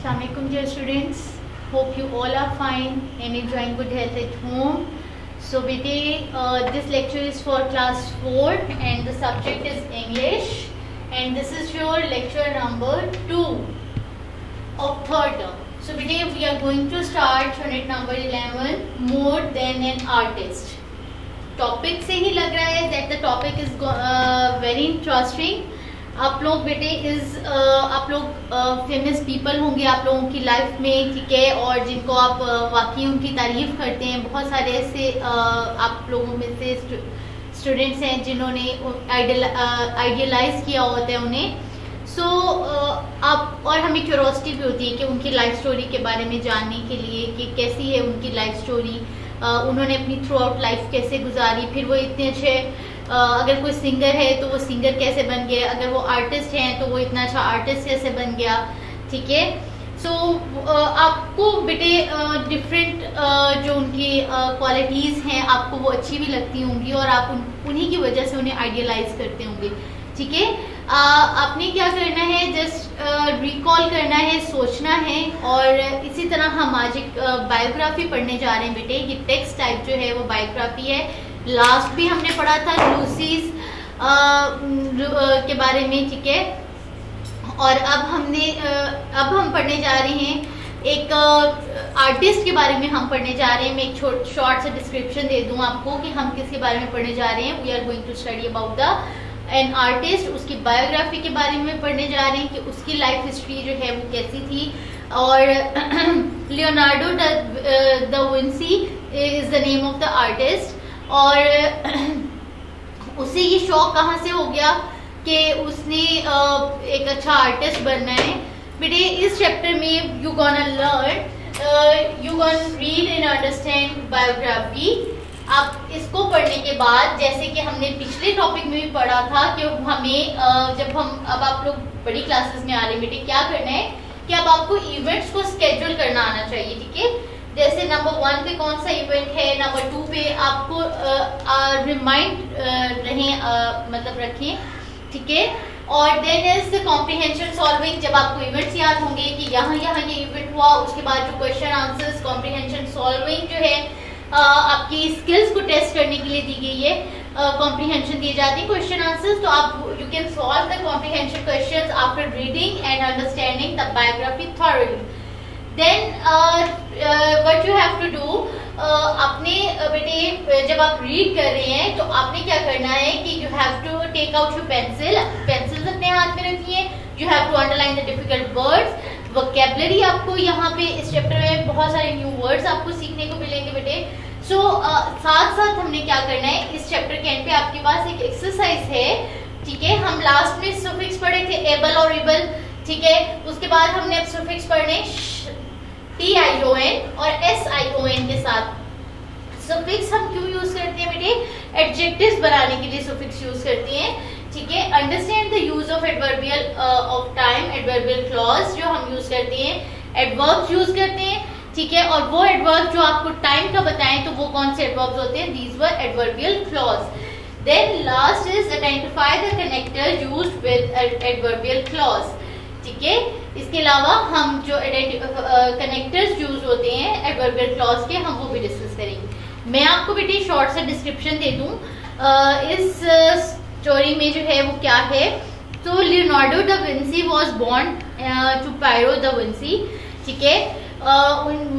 Assalamualaikum dear students, hope you all are fine and enjoying good health at home. So this lecture is for class 4 and the subject is English, and this is your lecture number 2 of third term. So we are going to start unit number 11, more than an artist. Topic से ही लग रहा है that the topic is very interesting. आप लोग आप लोग famous people होंगे आप लोगों की लाइफ में, ठीक है, और जिनको आप वाकई उनकी तारीफ करते हैं. बहुत सारे ऐसे आप लोगों में से स्टूडेंट्स हैं जिन्होंने आइडियलाइज किया होता है उन्हें. सो आप और हमें क्यूरोसिटी भी होती है कि उनकी लाइफ स्टोरी के बारे में जानने के लिए कि कैसी है उनकी लाइफ स्टोरी, उन्होंने अपनी थ्रू आउट लाइफ कैसे गुजारी, फिर वो इतने अच्छे अगर कोई सिंगर है तो वो सिंगर कैसे बन गया, अगर वो आर्टिस्ट हैं तो वो इतना अच्छा आर्टिस्ट कैसे बन गया, ठीक है. सो आपको बेटे डिफरेंट जो उनकी क्वालिटीज़ हैं आपको वो अच्छी भी लगती होंगी और आप उन्हीं की वजह से उन्हें आइडियलाइज करते होंगे, ठीक है. आपने क्या करना है, जस्ट रिकॉल करना है, सोचना है. और इसी तरह हम आज एक बायोग्राफी पढ़ने जा रहे हैं बेटे. ये टेक्स्ट टाइप जो है वो बायोग्राफी है. लास्ट भी हमने पढ़ा था लूसीज के बारे में, ठीक है. और अब हम पढ़ने जा रहे हैं एक आर्टिस्ट के बारे में हम पढ़ने जा रहे हैं. मैं एक शॉर्ट सा डिस्क्रिप्शन दे दूं आपको कि हम किसके बारे में पढ़ने जा रहे हैं. We are going to study about an artist. उसकी बायोग्राफी के बारे में पढ़ने जा रहे हैं कि उसकी लाइफ हिस्ट्री जो है वो कैसी थी. और Leonardo da Vinci is the name of the artist. और उसे ये शौक कहाँ से हो गया कि उसने एक अच्छा आर्टिस्ट बनना है. बेटे इस चैप्टर में you gonna learn, you gonna read and understand biography. आप इसको पढ़ने के बाद, जैसे कि हमने पिछले टॉपिक में भी पढ़ा था कि हमें जब हम अब आप लोग बड़ी क्लासेस में आ रहे हैं बेटे, क्या करना है कि अब आपको इवेंट्स को स्केड्यूल करना आना चाहिए, ठीक है. जैसे नंबर 1 पे कौन सा इवेंट है, नंबर 2 पे आपको रिमाइंड मतलब रखें, ठीक है. और then is the comprehension solving. जब आपको इवेंट्स याद होंगे कि यहाँ ये इवेंट हुआ, उसके बाद जो क्वेश्चन आंसर्स कॉम्प्रिहेंशन सॉल्विंग जो है आपकी स्किल्स को टेस्ट करने के लिए दी गई है. कॉम्प्रिहेंशन दिए जाते हैं क्वेश्चन आंसर्स, तो आप you can solve the comprehension questions after reading and understanding the biography thoroughly. Then what you have to do, अपने बेटे जब आप रीड कर रहे हैं तो आपने क्या करना है कि you have to take out your pencils अपने हाथ में रखिए. You have to underline the difficult words. Vocabulary आपको यहाँ पे इस चैप्टर में बहुत सारे न्यू वर्ड्स आपको सीखने को मिलेंगे बेटे. सो साथ साथ हमने क्या करना है, इस चैप्टर के एंड पे आपके पास एक एक्सरसाइज है, ठीक है. हम लास्ट में सफिक्स पढ़े थे एबल और एबल, ठीक है. उसके बाद हमने अब सफिक्स पढ़ने TION और SION के साथ. सफिक्स हम क्यों यूज करते हैं बेटे, एडजेक्टिव्स बनाने के लिए सफिक्स यूज करते हैं, ठीक है. Understand the use of adverbial of time, adverbial clause जो हम यूज करते हैं, एडवर्ब्स यूज करते हैं, ठीक है. और वो एडवर्ब जो आपको टाइम का बताएं तो वो कौन से एडवर्ब्स होते हैं, these were adverbial clause. Then last is identify the connector used with adverbial clause, ठीक है. इसके अलावा हम जो कनेक्टर्स यूज होते हैं एडवर्बियल क्लॉज के, हम वो भी डिस्कस करेंगे. मैं आपको बेटे शॉर्ट सा डिस्क्रिप्शन दे दूं इस स्टोरी में जो है वो क्या है. तो Leonardo da Vinci was born to Piero da Vinci, ठीक है.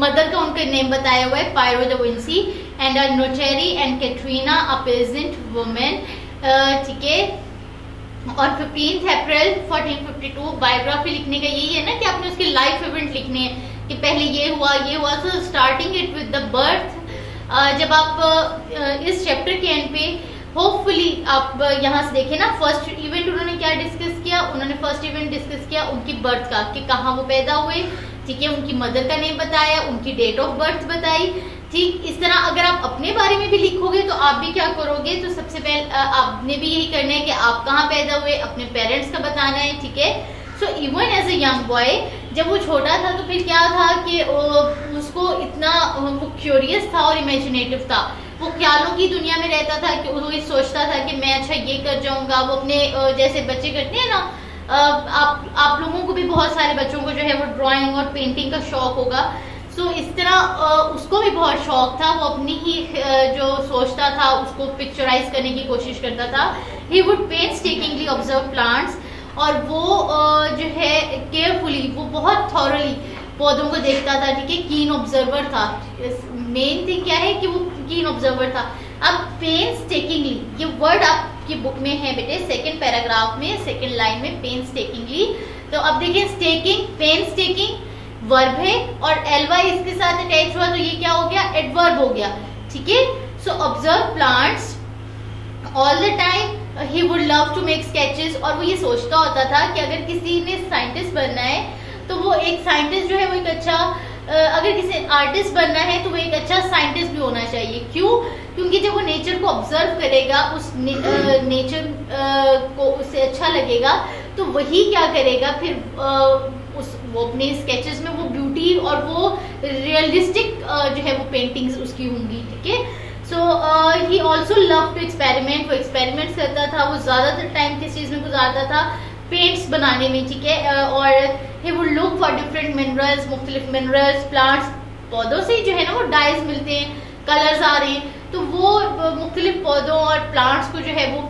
मदर का उनका नेम बताया हुआ है Piero da Vinci, and a notary and Caterina a peasant woman, ठीक है. और 15 अप्रैल 1452 बायोग्राफी लिखने का यही है ना कि आपने उसकी लाइफ इवेंट लिखने हैं कि पहले ये हुआ. So starting it with the birth. जब आप इस चैप्टर के एंड पे होपफुली आप यहाँ से देखें ना, फर्स्ट इवेंट उन्होंने क्या डिस्कस किया, उन्होंने फर्स्ट इवेंट डिस्कस किया उनकी बर्थ का कि कहाँ वो पैदा हुए, ठीक है. उनकी मदर का नेम बताया, उनकी डेट ऑफ बर्थ बताई, ठीक. इस तरह अगर आप अपने बारे में भी लिखोगे तो आप भी क्या करोगे, तो सबसे पहले आपने भी यही करना है कि आप कहाँ पैदा हुए, अपने पेरेंट्स का बताना है, ठीक है. So even as a young boy, जब वो छोटा था तो फिर क्या था कि उसको इतना वो क्यूरियस था और इमेजिनेटिव था. वो ख्यालों की दुनिया में रहता था कि वो सोचता था कि मैं अच्छा ये कर जाऊंगा. वो अपने जैसे बच्चे करते हैं ना आप लोगों को भी बहुत सारे बच्चों को जो है वो ड्राइंग और पेंटिंग का शौक होगा। सो इस तरह उसको भी बहुत शौक था, वो अपनी ही जो सोचता था उसको पिक्चराइज करने की कोशिश करता था। ही वुड पेन्सटेकिंगली ऑब्जर्व प्लांट्स, और वो जो है केयरफुली, वो बहुत थॉरली पौधों को देखता था, ठीक है, कीन ऑब्जर्वर था। मेन थिंग क्या है कि वो कीन ऑब्जर्वर था। अब पेन्सटेकिंगली, ये वर्ड आपकी बुक में है बेटे, सेकंड पैराग्राफ में सेकंड लाइन में, पेन्सटेकिंगली। तो अब देखिए स्टेकिंग, पेन्सटेकिंग वर्ब है और एलवाई इसके साथ अटैच हुआ, तो ये क्या हो गया, एडवर्ब हो गया, ठीक है। So observe plants all the time, he would love to make sketches, और वो ये सोचता होता था कि अगर किसी ने साइंटिस्ट बनना है तो वो एक साइंटिस्ट जो है वो एक अच्छा, अगर किसी आर्टिस्ट बनना है तो वो एक अच्छा साइंटिस्ट भी होना चाहिए। क्यों? क्योंकि जब वो नेचर को ऑब्जर्व करेगा, उस नेचर को उससे अच्छा लगेगा, तो वही क्या करेगा फिर, वो अपने स्केचेस में वो ब्यूटी और वो रियलिस्टिक जो है वो पेंटिंग्स उसकी होंगी, ठीक है। So he also love to experiment, वो एक्सपेरिमेंट करता था, वो ज्यादातर टाइम किस चीज में गुजारता था, पेंट्स बनाने में, ठीक है। और he would look for different minerals, मुख्तलिफ मिनरल्स, प्लांट्स, पौधों से जो है ना वो डाइज मिलते हैं, कलर्स आ रहे हैं, तो वो मुख्तलिफ पौधों और प्लांट्स को जो है वो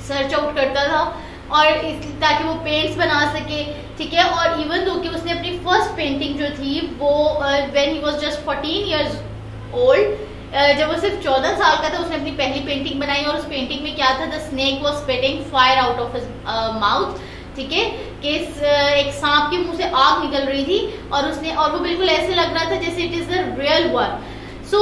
सर्च आउट करता था, और ताकि वो पेंट्स बना सके, ठीक है। और इवन दो कि उसने अपनी फर्स्ट पेंटिंग जो थी वो when he was just 14 years old, जब वो सिर्फ 14 साल का था, उसने अपनी पहली पेंटिंग बनाई, और उस पेंटिंग में क्या था, the snake was spitting fire out of his mouth, ठीक है, कि एक सांप के मुंह से आग निकल रही थी, और वो बिल्कुल ऐसे लग रहा था जैसे it is the real one. So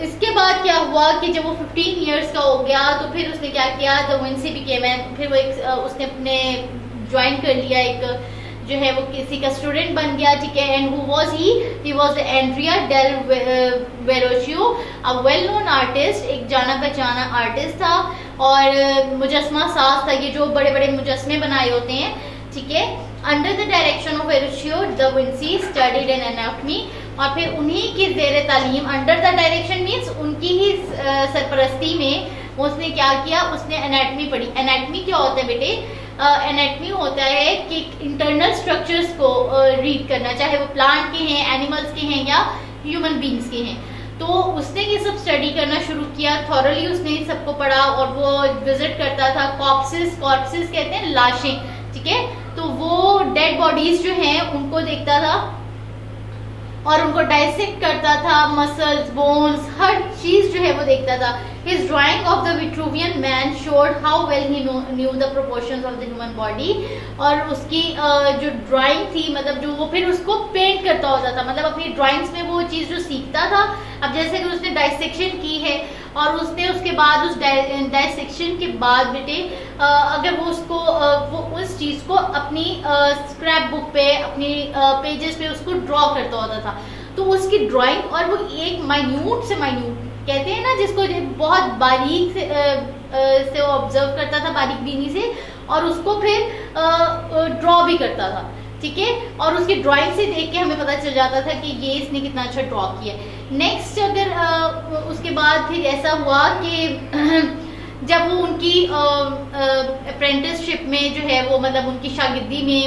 इसके बाद क्या हुआ कि जब वो 15 years का हो गया, तो फिर उसने क्या किया, द विंसी बिकेम एन, फिर वो उसने अपने ज्वाइन कर लिया, एक जो है वो किसी का स्टूडेंट बन गया, ठीक है। And who was he was the Andrea del Verrocchio, a well known artist, एक जाना पहचाना आर्टिस्ट था और मुजस्मा साज था, ये जो बड़े बड़े मुजस्मे बनाए होते हैं, ठीक है। Under the direction of Verrocchio da Vinci studied in anatomy, और फिर उन्हीं की जेर तालीम, अंडर द डायरेक्शन मीन्स उनकी ही सरपरस्ती में उसने क्या किया, उसने एनाटॉमी पढ़ी। एनाटॉमी क्या होता है बेटे, एनाटॉमी होता है कि इंटरनल स्ट्रक्चर्स को रीड करना, चाहे वो प्लांट के हैं, एनिमल्स के हैं या ह्यूमन बींग्स के हैं। तो उसने ये सब स्टडी करना शुरू किया, थॉरली उसने इन सबको पढ़ा, और वो विजिट करता था कॉर्प्सेस कहते हैं लाशें, ठीक है। तो वो डेड बॉडीज जो हैं उनको देखता था और उनको डाइसेक्ट करता था, मसल्स, बोन्स, हर चीज जो है वो देखता था। His drawing of the Vitruvian man showed how well he knew the proportions of the human body, और उसकी जो ड्राइंग थी, मतलब जो वो फिर उसको पेंट करता होता था, मतलब अपनी ड्राइंग्स में वो चीज जो सीखता था। अब जैसे कि उसने डाइसेक्शन की है और उसने उसके बाद उस डाइसेक्शन के बाद बेटे अगर वो उसको वो उस चीज को अपनी स्क्रैप बुक पे, अपनी पेजेस पे उसको ड्रॉ करता होता था, तो उसकी ड्राइंग, और वो एक माइन्यूट से माइन्यूट कहते हैं ना जिसको बहुत बारीक से ऑब्जर्व करता था, बारीक बीनी से, और उसको फिर ड्रॉ भी करता था, ठीक है। और उसकी ड्राइंग से देख के हमें पता चल जाता था कि ये इसने कितना अच्छा ड्रॉ किया। नेक्स्ट अगर उसके बाद फिर ऐसा हुआ कि जब वो उनकी अप्रेंटिसशिप में जो है वो, मतलब उनकी शागिर्दी में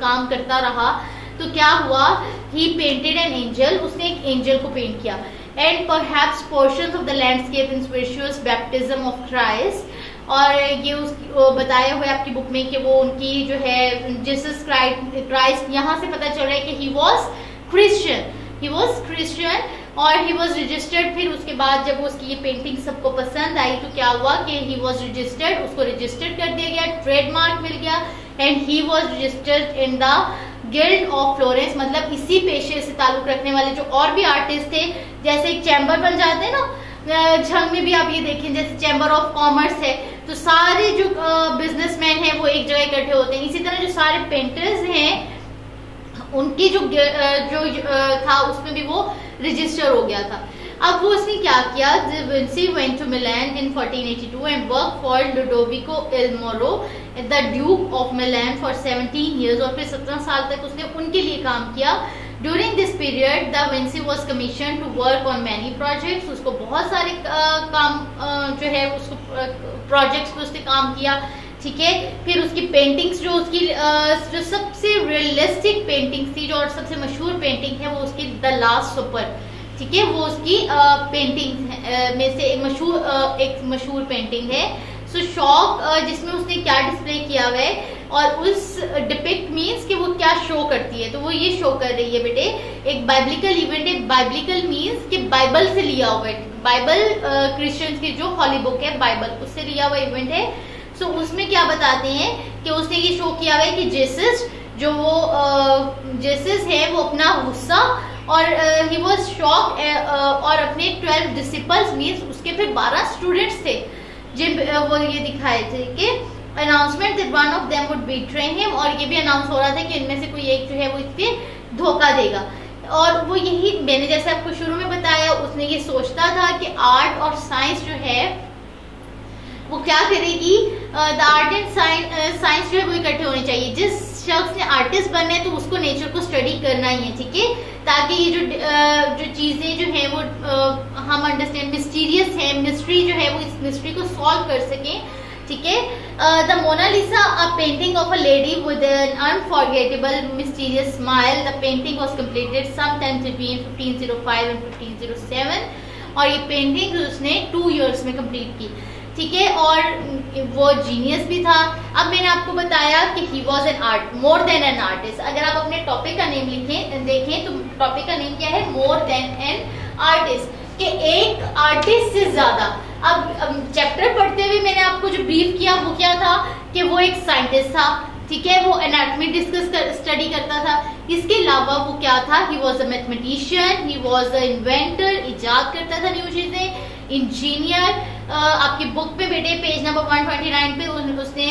काम करता रहा, तो क्या हुआ, ही पेंटेड एन एंजल, उसने एक एंजल को पेंट किया। And perhaps portions of the landscape in spiritual baptism of Christ, और ये बताया हुआ है आपकी बुक में कि वो उनकी जो है जीसस क्राइस्ट, यहाँ से पता चल रहा है कि ही वॉज क्रिश्चियन और ही वॉज रजिस्टर्ड। फिर उसके बाद जब उसकी ये पेंटिंग सबको पसंद आई तो क्या हुआ कि ही वॉज रजिस्टर्ड, उसको रजिस्टर्ड कर दिया गया, ट्रेडमार्क मिल गया, and he was registered in the guild of Florence, मतलब इसी पेशे से ताल्लुक रखने वाले जो और भी आर्टिस्ट थे, जैसे एक चैम्बर बन जाते हैं ना, झंग में भी आप ये देखें जैसे चैम्बर ऑफ कॉमर्स है, तो सारे जो बिजनेसमैन हैं वो एक जगह इकट्ठे होते हैं। इसी तरह जो सारे पेंटर्स हैं उनकी जो था उसमें भी वो रजिस्टर हो गया था। अब वो उसने क्या किया, Vinci went to Milan in 1482 and work for Ludovico il Moro the duke of Milan for 17 years, और फिर 17 साल तक उसने उनके लिए काम किया। During this period da Vinci was commission to work on many projects, उसको बहुत सारे काम जो है उसको प्रोजेक्ट्स पे उसने काम किया। ठीक है। फिर उसकी पेंटिंग्स जो उसकी जो सबसे रियलिस्टिक पेंटिंग्स थी, जो और सबसे मशहूर पेंटिंग है वो उसकी द लास्ट सुपर, ठीक है, वो उसकी पेंटिंग में से एक मशहूर पेंटिंग है। सो शॉक जिसमें उसने क्या डिस्प्ले किया हुआ है और उस डिपिक्ट मीन्स कि वो क्या शो करती है, तो वो ये शो कर रही है बेटे एक बाइब्लिकल इवेंट है। बाइब्लिकल मीन्स कि बाइबल से लिया हुआ है, बाइबल क्रिश्चियंस की जो हॉली बुक है बाइबल, उससे लिया हुआ इवेंट है। सो उसमें क्या बताते हैं कि उसने ये शो किया हुआ है कि जीसस जो वो जीसस है वो अपना गुस्सा और ही वाज शॉक और अपने 12 डिसिपल्स मीन्स उसके फिर 12 स्टूडेंट्स थे जिन वो ये दिखाए थे कि announcement that one of them would betray him, और ये भी अनाउंस हो रहा था कि इनमें से कोई एक जो है वो इसके धोखा देगा। और वो यही मैंने जैसे आपको शुरू में बताया, उसने ये सोचता था कि आर्ट और साइंस जो है वो क्या करेगी, द आर्ट एंड साइंस जो है वो इकट्ठे होने चाहिए। जिस शख्स ने आर्टिस्ट बनना है तो उसको नेचर को स्टडी करना ही है, ठीक है, ताकि ये जो चीजें जो है वो हम अंडरस्टैंड मिस्टीरियस है, मिस्ट्री जो है वो इस मिस्ट्री को सॉल्व कर सकें, ठीक है। The Mona Lisa, a painting of a lady with an unforgettable mysterious smile. The painting was completed sometime between 1505 and 1507, और ये पेंटिंग उसने 2 इयर्स में कंप्लीट की, ठीक है। और वो जीनियस भी था। अब मैंने आपको बताया कि he was an art more than an artist. अगर आप अपने टॉपिक का नेम देखें तो टॉपिक का नेम क्या है, मोर देन एन आर्टिस्ट, कि एक आर्टिस्ट से ज्यादा। अब चैप्टर पढ़ते हुए मैंने आपको जो ब्रीफ किया वो क्या था कि वो एक साइंटिस्ट था, ठीक है, वो एनाटॉमी स्टडी करता था। इसके अलावा वो क्या था, he was a mathematician, he was a inventor, इजाद करता था न्यू चीजें, इंजीनियर। आपकी बुक पे बेटे पेज नंबर 129 पे उसने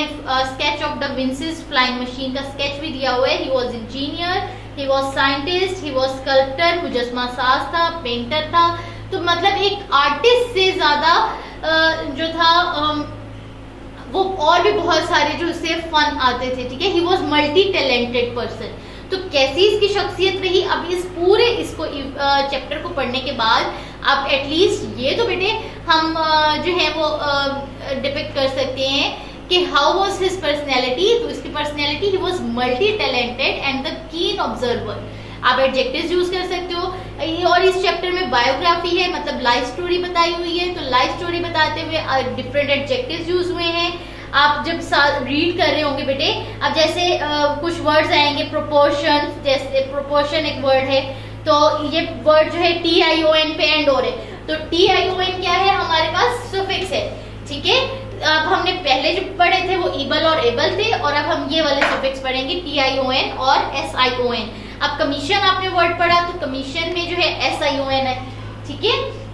sketch of the Vinci's flying machine का स्केच भी दिया हुआ है। He was engineer, he was scientist, he was sculptor, मुजस्मा साज था, पेंटर था। तो मतलब एक आर्टिस्ट से ज्यादा जो था वो और भी बहुत सारे जो उससे फन आते थे, ठीक है। He was multi talented person. तो कैसी इसकी शख्सियत रही, अब इस पूरे इसको चैप्टर को पढ़ने के बाद आप एटलीस्ट ये तो बेटे हम जो है वो डिपिक्ट कर सकते हैं कि हाउ वाज हिज पर्सनैलिटी। तो इसकी personality, he was multi talented and the कीन ऑब्जर्वर। आप एडजेक्टिव्स यूज कर सकते हो। और इस चैप्टर में बायोग्राफी है, मतलब लाइफ स्टोरी बताई हुई है, तो लाइफ स्टोरी बताते हुए डिफरेंट एडजेक्टिव्स यूज हुए हैं। आप जब रीड कर रहे होंगे बेटे, अब जैसे कुछ वर्ड्स आएंगे, प्रोपोर्शन, जैसे प्रोपोर्शन एक वर्ड है, तो ये वर्ड जो है TION पे एंड हो रहे, तो TION क्या है, हमारे पास सुफिक्स है, ठीक है। अब हमने पहले जो पढ़े थे वो इबल और एबल थे, और अब हम ये वाले सुफिक्स पढ़ेंगे TION और SION। अब कमीशन आपने वर्ड पढ़ा, तो कमीशन में जो है SION है, ठीक है।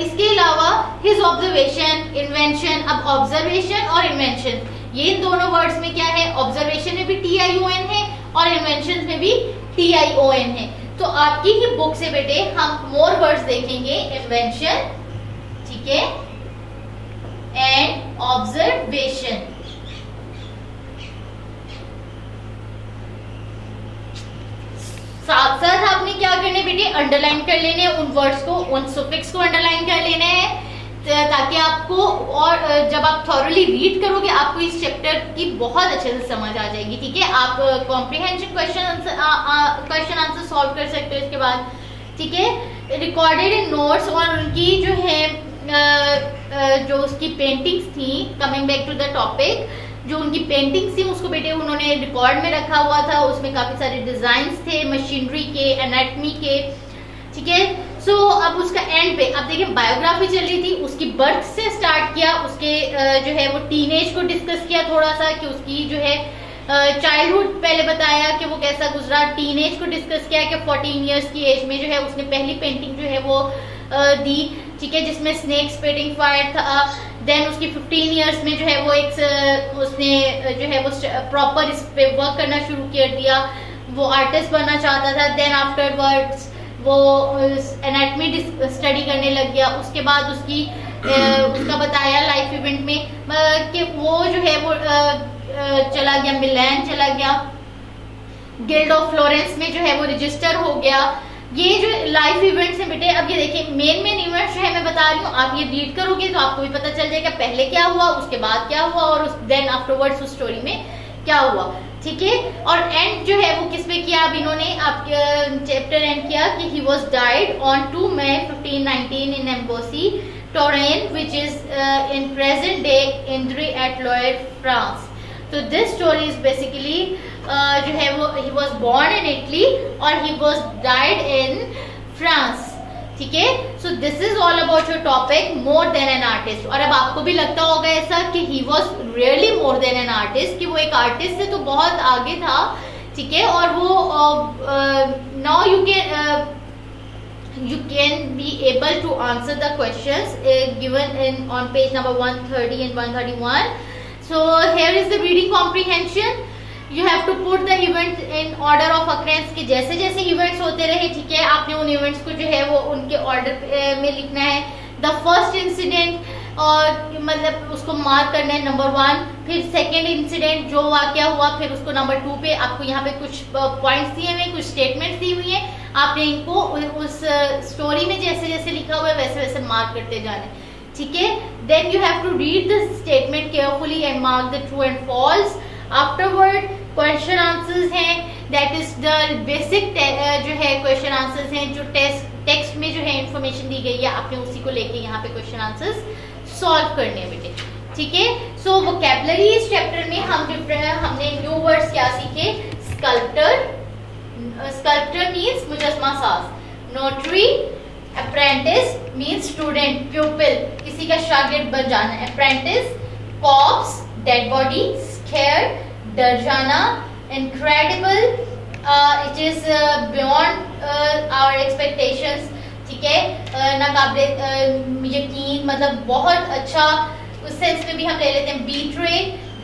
इसके अलावा हिज ऑब्जर्वेशन, इन्वेंशन। अब ऑब्जर्वेशन और इन्वेंशन ये इन दोनों वर्ड्स में क्या है, ऑब्जर्वेशन में भी TION है और इन्वेंशन में भी TION है। तो आपकी ही बुक से बेटे हम मोर वर्ड्स देखेंगे, इन्वेंशन, ठीक है, एंड ऑब्जर्वेशन। साथ साथ आपने क्या करने बेटे, अंडरलाइन कर लेने उन वर्ड्स को, उन सुफिक्स को अंडरलाइन कर लेने हैं, ताकि आपको, और जब आप थॉरली रीड करोगे आपको इस चैप्टर की बहुत अच्छे से समझ आ जाएगी, ठीक है। आप कॉम्प्रिहेंशन क्वेश्चन आंसर सॉल्व कर सकते हो इसके बाद, ठीक है। रिकॉर्डेड इन नोट्स, और उनकी जो है जो उसकी पेंटिंग्स थी, coming back to the topic, जो उनकी पेंटिंग्स थी उसको बेटे उन्होंने रिकॉर्ड में रखा हुआ था। उसमें काफी सारे डिजाइन्स थे मशीनरी के, एनाटमी के, ठीक है। सो अब उसका एंड पे अब देखिए बायोग्राफी चल रही थी, उसकी बर्थ से स्टार्ट किया, उसके जो है वो टीनेज को डिस्कस किया थोड़ा सा, कि उसकी जो है चाइल्डहुड पहले बताया कि वो कैसा गुजरा, टीनेज को डिस्कस किया कि 14 इयर्स की एज में जो है उसने पहली पेंटिंग जो है वो दी, ठीक है, जिसमें स्नेक स्पिटिंग फायर था। देन उसकी 15 इयर्स में जो है वो एक उसने जो है वो प्रॉपर इस पे वर्क करना शुरू कर दिया, वो आर्टिस्ट बनना चाहता था। देन आफ्टरवर्ड्स वो एनाटमी स्टडी करने लग गया। उसके बाद उसका बताया लाइफ इवेंट में कि वो जो है वो चला गया मिलान, चला गया गिल्ड ऑफ फ्लोरेंस में जो है वो रजिस्टर हो गया। ये जो लाइफ इवेंट्स है बेटे, अब ये देखिए मेन इवेंट्स जो है मैं बता रही हूँ, आप ये रीड करोगे तो आपको भी पता चल जाएगा पहले क्या हुआ, उसके बाद क्या हुआ, और देन आफ्टरवर्ड्स उस स्टोरी में क्या हुआ, ठीक है। और एंड जो है वो किस पे किया, अब इन्होंने आप चैप्टर एंड किया कि ही वाज डाइड ऑन 2 मई 1519 in Amboise Touraine which is in present day Indre et Loire France. तो दिस स्टोरी इज बेसिकली जो है वो he was born in Italy और he was died in France, ठीक है। So this is all about your topic more than an artist. और अब आपको भी लगता होगा ऐसा कि he was really more than an artist, कि वो एक आर्टिस्ट से तो बहुत आगे था, ठीक है। और वो now you can be able to answer the questions given on page number 130 and 131. So here is the reading comprehension. You have to put the event in order of occurrence, कि जैसे जैसे events होते रहे, ठीक है, आपने उन events को जो है वो उनके order में लिखना है। The first incident और मतलब उसको मार्क करना है नंबर 1, फिर सेकेंड इंसिडेंट जो वाकया हुआ, फिर उसको नंबर 2 पे आपको यहाँ पे कुछ पॉइंट्स दिए हुए, कुछ स्टेटमेंट्स दी हुई है, आपने इनको उस स्टोरी में जैसे जैसे लिखा हुआ है वैसे वैसे मार्क करते जाने, ठीक है। Then you have to read the statement carefully and mark the true and false. Afterward question answers हैं, दैट इज द बेसिक जो है क्वेश्चन आंसर्स हैं जो टेक्स्ट में जो है इंफॉर्मेशन दी गई है, आपने उसी को लेके यहाँ पे क्वेश्चन आंसर्स सॉल्व करने हैं बेटे, ठीक है। सो वोकैबुलरी इस चैप्टर में हमने न्यू वर्ड्स क्या सीखे, स्कल्प्टर, स्कल्प्टर मीन्स मुजस्मा साज, notary, apprentice means student, pupil किसी का शागिर्द बन जाना, apprentice, corpse dead body, scare डर जाना, incredible it is beyond our expectations, ठीक है, नाकाबिले यकीन मतलब बहुत अच्छा, उस सेंस में भी हम ले लेते हैं। बीट्रे,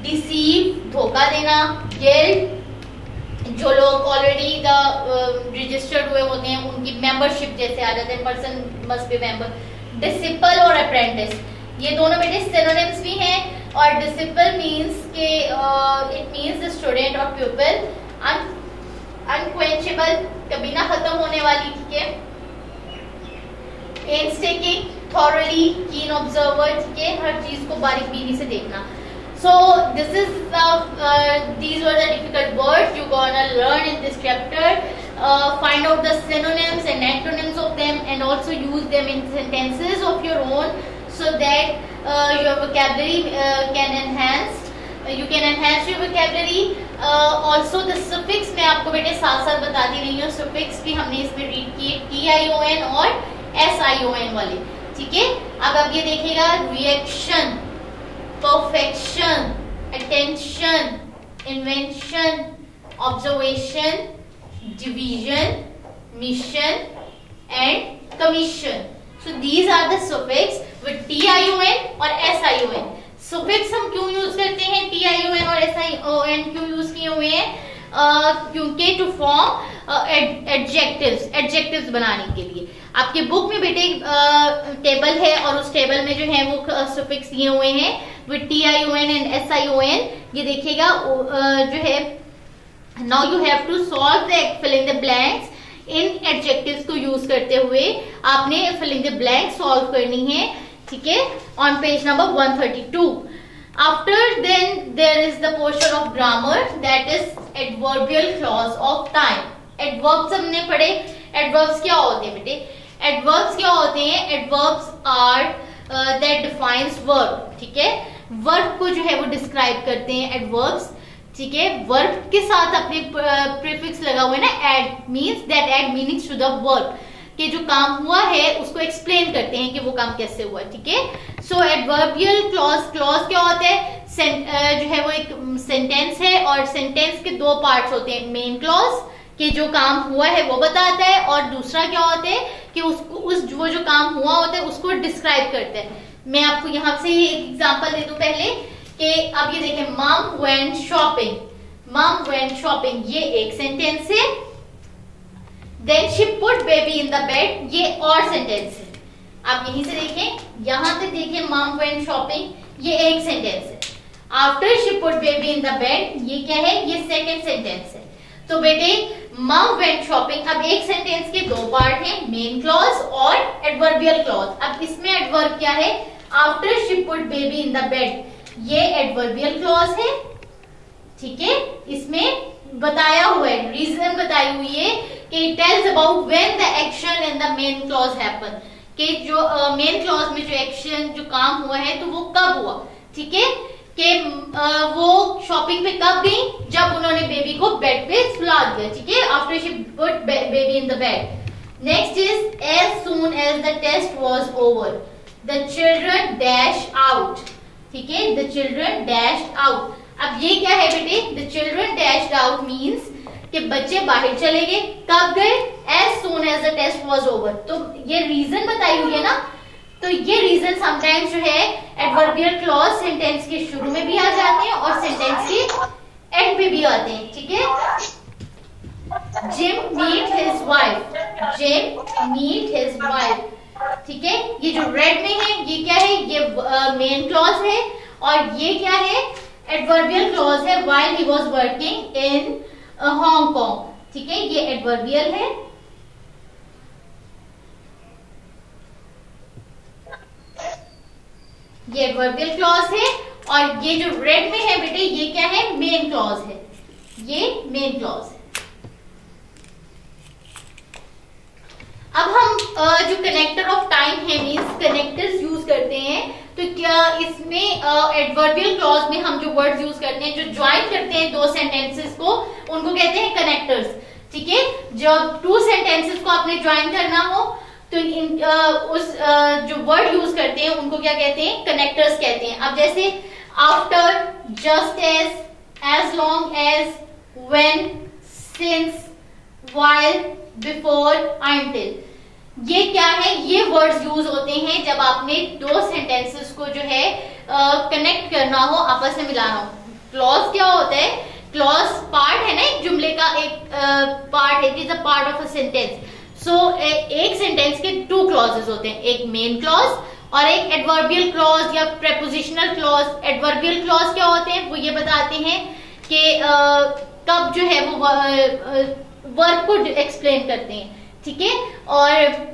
डिसीव धोखा देना, गिल्ट जो लोग ऑलरेडी रजिस्टर्ड हुए होते हैं उनकी मेंबरशिप जैसे आ जाते हैं, person must be member. Disciple और अप्रेंटिस ये दोनों बेटे सिनोनिम्स भी हैं, और डिसिपल मींस के इट मींस द स्टूडेंट और प्यूपिल, अनक्वेंचेबल कभी ना खत्म होने वाली, ठीक है, painstaking, thoroughly, keen observer, ठीक है, हर चीज को बारीकी से देखना। So this is these were the difficult words you gonna learn in this chapter. Find out the synonyms and antonyms of them and also use them in sentences of your own so that your vocabulary can enhance. You can enhance your vocabulary. Also the suffix मैं आपको बेटे साथ साथ बताती रही हूँ, suffix भी हमने इसमें रीड किए, TION और SION वाले, ठीक है। अब ये देखिएगा, reaction, perfection, attention, invention, observation, division, mission and commission. So these are the suffix with TION और SION। suffix हम क्यों यूज करते हैं, TION और SION क्यों यूज किए हुए हैं, क्योंकि टू फॉर्म एडजेक्टिव्स बनाने के लिए। आपके बुक में बेटे टेबल है और उस टेबल में जो है वो suffix दिए हुए हैं with TION and SION। ये देखिएगा जो है, now you have to solve the filling the blanks in adjectives को यूज करते हुए आपने filling the blanks सॉल्व करनी है, ठीक है, on page number 132। After then there is the portion of grammar that is adverbial clause of time। adverbs हमने पढ़े, adverbs क्या होते हैं बेटे, adverbs क्या होते हैं, adverbs are that defines verb, ठीक है, verb को जो है वो describe करते हैं adverbs, ठीक है। verb के साथ अपने prefix लगा हुआ है ना, add means that add meanings to the verb, कि जो काम हुआ है उसको एक्सप्लेन करते हैं कि वो काम कैसे हुआ, ठीक है। सो एडवर्बियल क्लॉज, क्लॉज क्या होता है, जो है वो एक सेंटेंस है और सेंटेंस के दो पार्ट्स होते हैं, मेन क्लॉज कि जो काम हुआ है वो बताता है, और दूसरा क्या होता है कि उसको वो जो काम हुआ होता है उसको डिस्क्राइब करता है। मैं आपको यहाँ से एक एग्जांपल दे दूं पहले कि अब ये देखिए, mom went shopping, mom went shopping ये एक सेंटेंस है। Then she put baby in the bed, ये और सेंटेंस है। आप यहीं से देखें, यहां तक देखिए, मॉम वेंट शॉपिंग ये एक सेंटेंस है। After she put baby in the bed ये क्या है, ये सेकंड सेंटेंस है। तो बेटे मम वेंट शॉपिंग। अब एक सेंटेंस के दो पार्ट हैं, मेन क्लॉज और एडवर्बियल क्लॉज। अब इसमें एडवर्ब क्या है, after she put baby in the bed, ये एडवर्बियल क्लॉज है, ठीक है। इसमें बताया हुआ है, रीजन बताई हुई है कि tales about when the action in the main clause happen, कि जो मेन क्लॉज में जो एक्शन जो काम हुआ है तो वो कब हुआ, ठीक है, कि वो शॉपिंग पे कब गई, जब उन्होंने बेबी को बेड पे सुला दिया, ठीक है, after she put baby in the bed. Next is as soon as the test was over the children dash out, ठीक है, द चिल्ड्रन डैश आउट। अब ये क्या है बेटे, the children dashed out means कि बच्चे बाहर चले गए, कब गए, as soon as the test was over. तो ये रीजन बताई हुई है ना, तो ये रीजन समटाइम्स जो है एडवर्बियल क्लॉज सेंटेंस के शुरू में भी आ जाते हैं और सेंटेंस के एंड पे भी आते हैं, ठीक है। Jim meet his wife, Jim meet his wife, ठीक है। ये जो रेड में है ये क्या है, ये मेन क्लॉज है और ये क्या है, एडवर्बियल क्लॉज है, while he was working in Hong Kong, ठीक है, ये एडवर्बियल है। ये एडवर्बियल क्लॉज है और ये जो रेड में है बेटे ये क्या है, मेन क्लॉज है, ये मेन क्लॉज है। अब हम जो कनेक्टर ऑफ टाइम है मींस कनेक्टर्स यूज करते हैं, तो क्या इसमें एडवर्बियल क्लॉज में हम जो वर्ड्स यूज करते हैं, जो ज्वाइन करते हैं दो सेंटेंसेस को, उनको कहते हैं कनेक्टर्स, ठीक है। जब टू सेंटेंसेस को आपने ज्वाइन करना हो तो जो वर्ड यूज करते हैं उनको क्या कहते हैं, कनेक्टर्स कहते हैं। अब जैसे after, just as long as, when, since, while, before, until, ये क्या है, ये वर्ड्स यूज होते हैं जब आपने दो सेंटेंसेस को जो है कनेक्ट करना हो, आपस में मिलाना हो। क्लॉज क्या होता है, क्लॉज पार्ट है ना एक जुमले का, एक पार्ट है, it is a part of a sentence. So एक सेंटेंस के टू क्लॉजेस होते हैं, एक मेन क्लॉज और एक एडवर्बियल क्लॉज या प्रेपोजिशनल क्लॉज। एडवर्बियल क्लॉज क्या होते हैं, वो ये बताते हैं कि कब जो है वो वर्ब को एक्सप्लेन करते हैं, ठीक है, और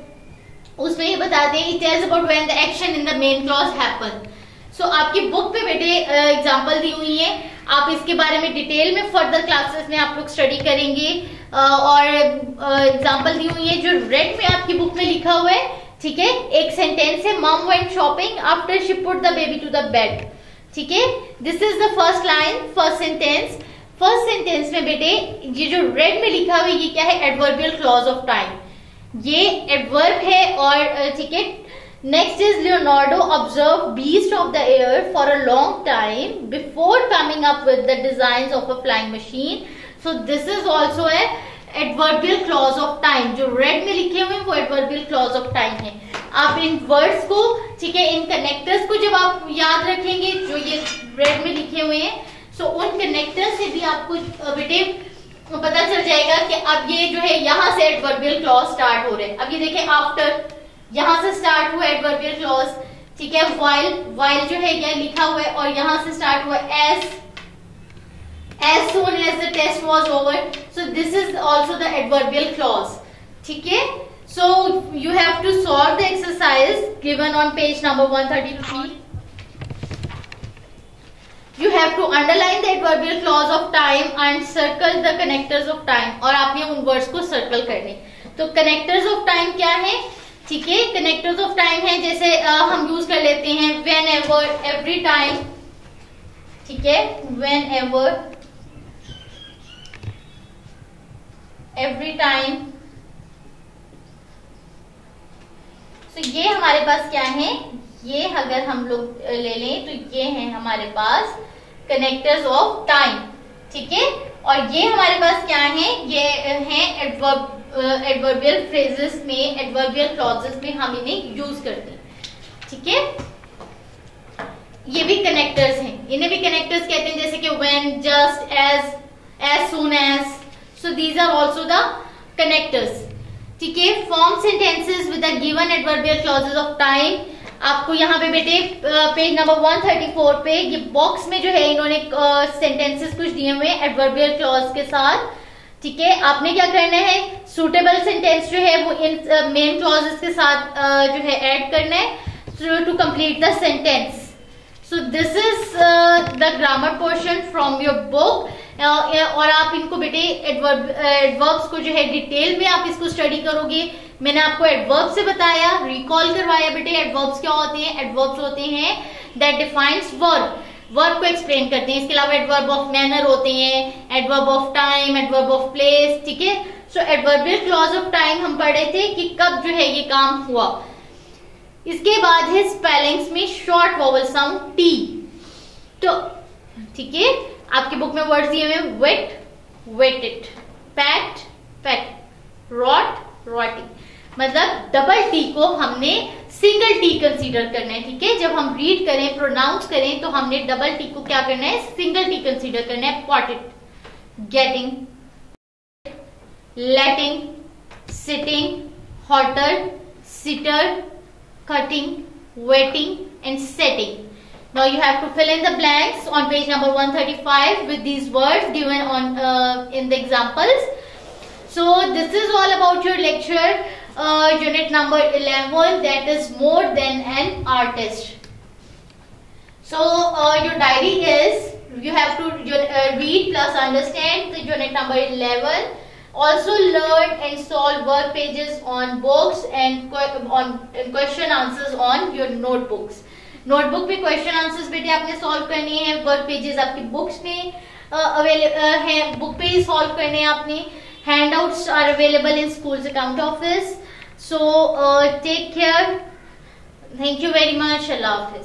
उसमें ये बताते हैं it tells about when the action in the main clause happen. So आपकी बुक पे बेटे एग्जांपल दी हुई है, आप इसके बारे में डिटेल में फर्दर क्लासेस में आप लोग स्टडी करेंगे और एग्जांपल दी हुई है जो रेड में आपकी बुक में लिखा हुआ है, ठीक है। एक सेंटेंस है, mum went shopping after she put the baby to the bed, ठीक है। This is the first line, first sentence. First sentence में बेटे ये जो रेड में लिखा हुआ है ये क्या है, एडवर्बियल क्लॉज ऑफ टाइम, ये एडवर्ब है और ठीक है। Next is Leonardo observe beast of the air for a long time before coming up with the design of a flying machine. So this is also a adverbial clause of time, जो red में लिखे हुए हैं वो adverbial clause of time है। आप इन words को, ठीक है, इन कनेक्टर्स को जब आप याद रखेंगे जो ये रेड में लिखे हुए हैं, सो उन कनेक्टर से भी आपको बेटे पता चल जाएगा कि अब ये जो है यहाँ से एडवर्बियल क्लॉज स्टार्ट हो रहे हैं। अब ये देखें, आफ्टर यहाँ से स्टार्ट हुआ एडवर्बियल क्लॉज, ठीक है। व्हाइल जो है ये लिखा हुआ है और यहाँ से स्टार्ट हुआ as soon as the test was over, so this is also the adverbial clause, ठीक है। So you have to solve the exercise given on page number 133. You have to underline the adverbial clause of time and circle the connectors of time, और आपने उन words को circle करने। तो connectors of time क्या है, ठीक है, connectors of time है जैसे हम यूज कर लेते हैं whenever, every time, ठीक है, whenever, every time। तो ये हमारे पास क्या है, ये अगर हम लोग ले लें तो ये है हमारे पास कनेक्टर्स ऑफ टाइम, ठीक है। और ये हमारे पास क्या है, ये है एडवर्बियल फ्रेजेस में, एडवर्बियल क्लॉजेस में हम इन्हें यूज करते हैं, ठीक है। ये भी कनेक्टर्स हैं, इन्हें भी कनेक्टर्स कहते हैं, जैसे कि when, just, as soon as, so these are also the connectors, ठीक है। Form sentences with the given adverbial clauses of time. आपको यहाँ पे बेटे पेज नंबर 134 पे ये बॉक्स में जो है इन्होंने सेंटेंसेस कुछ दिए हुए एडवर्बियल क्लॉज के साथ, ठीक है, आपने क्या करना है, सुटेबल सेंटेंस जो है वो इन मेन क्लॉजेस के साथ जो है ऐड करना है to complete the sentence. So this is the grammar portion from your book. और आप इनको बेटे एडवर्ब्स को जो है डिटेल में आप इसको स्टडी करोगे. मैंने आपको एडवर्ब से बताया, रिकॉल करवाया बेटे. एडवर्ब्स क्या होते हैं? एडवर्ब्स होते हैं दैट डिफाइंस वर्ब, वर्ब को एक्सप्लेन करते हैं. इसके अलावा एडवर्ब ऑफ मैनर होते हैं, adverb of time, adverb of place. ठीक है, सो एडवर्बियल क्लॉज ऑफ टाइम हम पढ़े थे कि कब जो है ये काम हुआ. इसके बाद है स्पेलिंग्स में शॉर्ट वॉवल साउंड टी. तो ठीक है, आपकी बुक में वर्ड्स दिए हुए wet, wetted, pat, pat, rot, rotting. मतलब डबल टी को हमने सिंगल टी कंसीडर करना है. ठीक है, जब हम रीड करें, प्रोनाउंस करें, तो हमने डबल टी को क्या करना है, सिंगल टी कंसीडर करना है. Potted, getting, letting, sitting, hotter, sitter, cutting, waiting and setting. Now you have to fill in the blanks on page number 135 with these words given on in the examples. So this is all about your lecture unit number 11, that is more than an artist. So your diary is, you have to read plus understand the unit number 11. Also learn and solve work pages on books and question answers on your notebooks. Notebook पे question answers बेटे आपने solve करनी है. Work pages आपकी books में available है, book पे ही सॉल्व करने हैं आपने. Handouts are available in schools account office. So take care. Thank you very much. अल्लाह हाफिज.